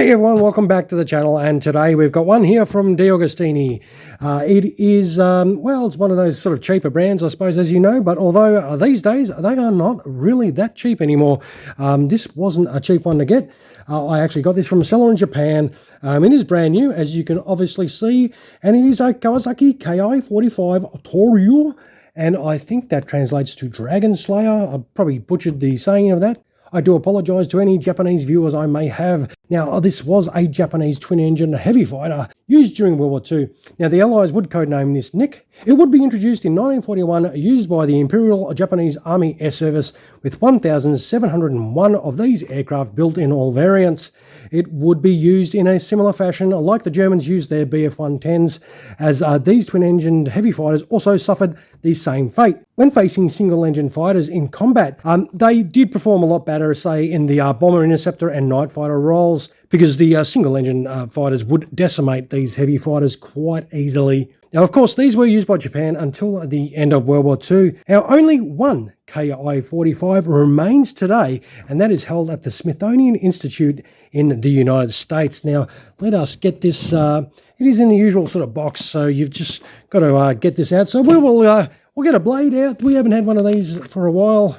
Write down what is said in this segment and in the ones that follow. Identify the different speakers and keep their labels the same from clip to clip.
Speaker 1: Hey everyone, welcome back to the channel, and today we've got one here from DeAgostini. It is, well, it's one of those sort of cheaper brands, I suppose, as you know, but although these days they are not really that cheap anymore. This wasn't a cheap one to get. I actually got this from a seller in Japan. It is brand new, as you can obviously see, and it is a Kawasaki Ki-45 Toryu, and I think that translates to Dragonslayer. I probably butchered the saying of that. I do apologise to any Japanese viewers I may have. Now, this was a Japanese twin-engine heavy fighter used during World War II. Now, the Allies would codename this Nick. It would be introduced in 1941, used by the Imperial Japanese Army Air Service, with 1,701 of these aircraft built in all variants. It would be used in a similar fashion, like the Germans used their Bf-110s, as these twin-engined heavy fighters also suffered the same fate. When facing single-engine fighters in combat, they did perform a lot better, say, in the bomber, interceptor and night fighter roles, because the single-engine fighters would decimate these heavy fighters quite easily. Now, of course, these were used by Japan until the end of World War II. Now, only one Ki-45 remains today, and that is held at the Smithsonian Institute in the United States. Now, let us get this. It is in the usual sort of box, so you've just got to get this out. So we'll get a blade out. We haven't had one of these for a while.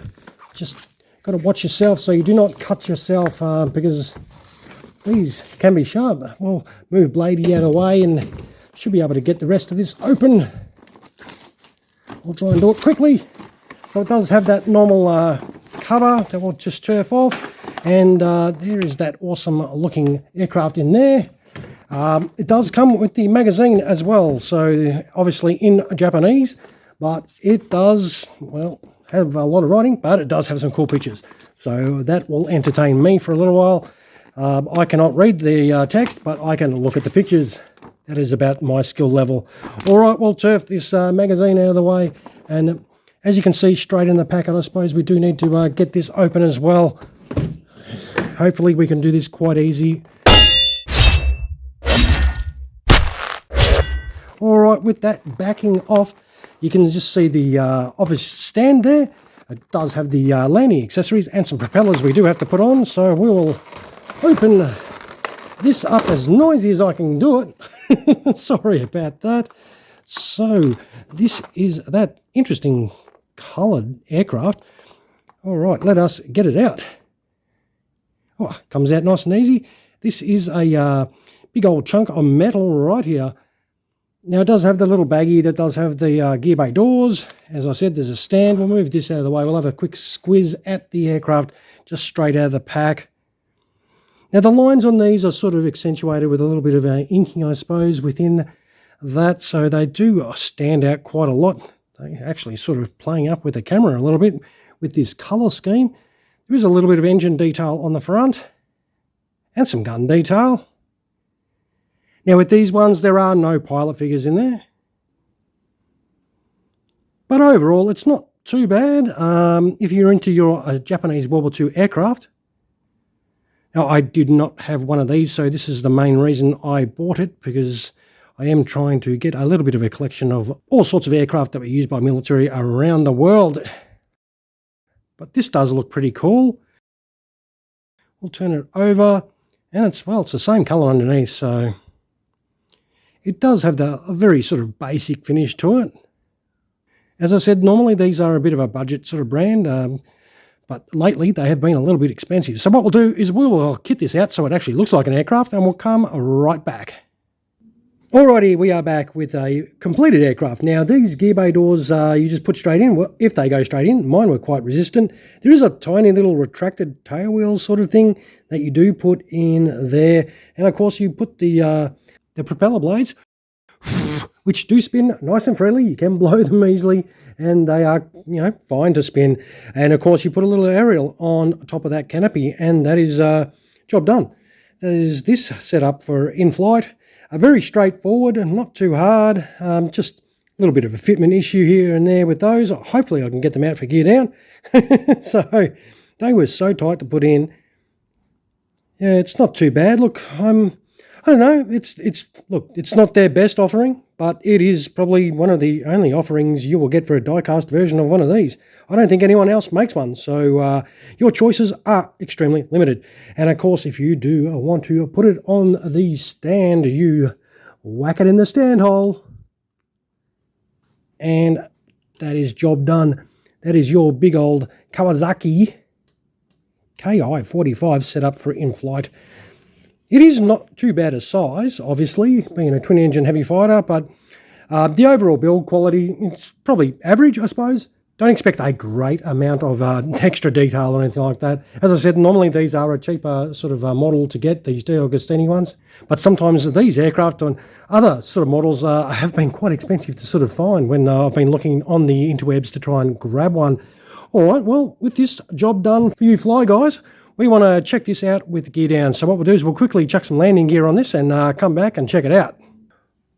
Speaker 1: Just got to watch yourself so you do not cut yourself, because these can be sharp. We'll move bladey out of the way and should be able to get the rest of this open. I'll try and do it quickly. So it does have that normal cover that will just turf off, and there is that awesome looking aircraft in there. It does come with the magazine as well, so obviously in Japanese, but it does, well, have a lot of writing, but it does have some cool pictures. So that will entertain me for a little while. I cannot read the text, but I can look at the pictures. That is about my skill level. All right, we'll turf this magazine out of the way. And as you can see, straight in the packet, I suppose we do need to get this open as well. Hopefully we can do this quite easy. All right, with that backing off, you can just see the obvious stand there. It does have the landing accessories and some propellers we do have to put on. So we will open this up as noisy as I can do it. Sorry about that. So this is that interesting coloured aircraft. All right, let us get it out. Oh, comes out nice and easy. This is a big old chunk of metal right here. Now, it does have the little baggie that does have the gear bay doors. As I said, there's a stand. We'll move this out of the way. We'll have a quick squiz at the aircraft just straight out of the pack. Now, the lines on these are sort of accentuated with a little bit of inking, I suppose, within that. So they do stand out quite a lot. They're actually sort of playing up with the camera a little bit with this colour scheme. There is a little bit of engine detail on the front and some gun detail. Now, with these ones, there are no pilot figures in there. But overall, it's not too bad if you're into your Japanese World War II aircraft. Now, I did not have one of these, so this is the main reason I bought it, because I am trying to get a little bit of a collection of all sorts of aircraft that were used by military around the world. But this does look pretty cool. We'll turn it over, and it's the same colour underneath, so it does have a very sort of basic finish to it. As I said, normally these are a bit of a budget sort of brand, but lately they have been a little bit expensive. So what we'll do is we will kit this out so it actually looks like an aircraft, and we'll come right back. Alrighty, we are back with a completed aircraft. Now, these gear bay doors you just put straight in. Well, if they go straight in, mine were quite resistant. There is a tiny little retracted tail wheel sort of thing that you do put in there. And of course, you put the propeller blades, which do spin nice and freely. You can blow them easily, and they are, fine to spin. And of course, you put a little aerial on top of that canopy, and that is job done. That is this set up for in-flight. Very straightforward and not too hard. Just a little bit of a fitment issue here and there with those. Hopefully, I can get them out for gear down. So they were so tight to put in. Yeah, it's not too bad. Look, I don't know. It's not their best offering, but it is probably one of the only offerings you will get for a die-cast version of one of these. I don't think anyone else makes one, so your choices are extremely limited. And of course, if you do want to put it on the stand, you whack it in the stand hole, and that is job done. That is your big old Kawasaki Ki-45 set up for in-flight. It is not too bad a size, obviously, being a twin-engine heavy fighter, but the overall build quality, it's probably average, I suppose. Don't expect a great amount of extra detail or anything like that. As I said, normally these are a cheaper sort of model to get, these DeAgostini ones, but sometimes these aircraft and other sort of models have been quite expensive to sort of find when I've been looking on the interwebs to try and grab one. All right, well, with this job done for you fly guys, we want to check this out with the gear down. So what we'll do is we'll quickly chuck some landing gear on this and come back and check it out.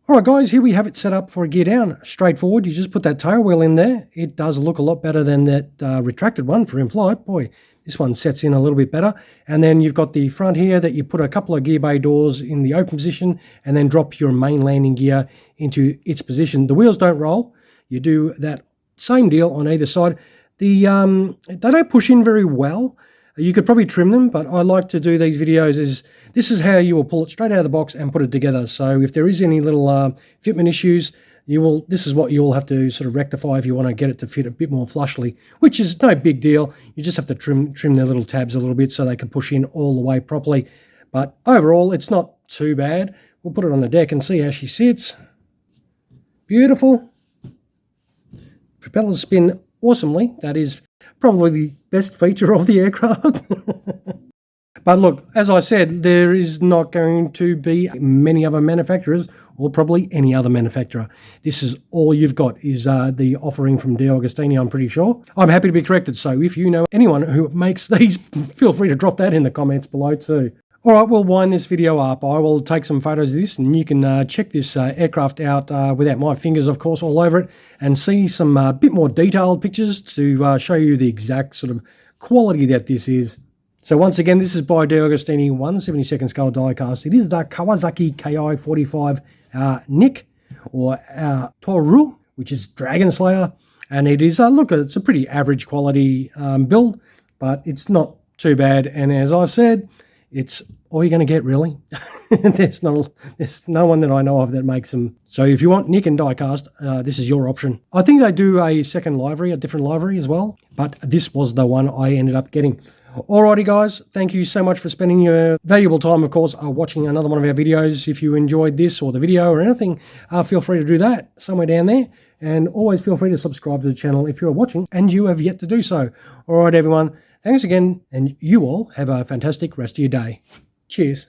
Speaker 1: All right, guys, here we have it set up for a gear down. Straightforward, you just put that tail wheel in there. It does look a lot better than that retracted one for in-flight. Boy, this one sets in a little bit better. And then you've got the front here that you put a couple of gear bay doors in the open position and then drop your main landing gear into its position. The wheels don't roll. You do that same deal on either side. They don't push in very well. You could probably trim them, but I like to do these videos this is how you will pull it straight out of the box and put it together. So if there is any little fitment issues, this is what you will have to sort of rectify if you want to get it to fit a bit more flushly, which is no big deal. You just have to trim their little tabs a little bit so they can push in all the way properly. But overall, it's not too bad. We'll put it on the deck and see how she sits. Beautiful. Propellers spin awesomely. That is probably the best feature of the aircraft. But look, as I said, there is not going to be many other manufacturers or probably any other manufacturer. This is all you've got is the offering from DeAgostini, I'm pretty sure. I'm happy to be corrected, so if you know anyone who makes these, feel free to drop that in the comments below too. All right, we'll wind this video up. I will take some photos of this and you can check this aircraft out without my fingers, of course, all over it and see some bit more detailed pictures to show you the exact sort of quality that this is. So once again, this is by DeAgostini 1/72 scale diecast. It is the Kawasaki Ki-45 Nick or Toryu, which is Dragonslayer. And it is, look, it's a pretty average quality build, but it's not too bad. And as I've said, it's all you're going to get, really. There's no one that I know of that makes them. So if you want Nick and diecast, this is your option. I think they do a second livery, a different livery as well, but this was the one I ended up getting. Alrighty guys, thank you so much for spending your valuable time, of course, watching another one of our videos. If you enjoyed this or the video or anything, feel free to do that somewhere down there. And always feel free to subscribe to the channel if you're watching and you have yet to do so. Alright everyone, thanks again, and you all have a fantastic rest of your day. Cheers.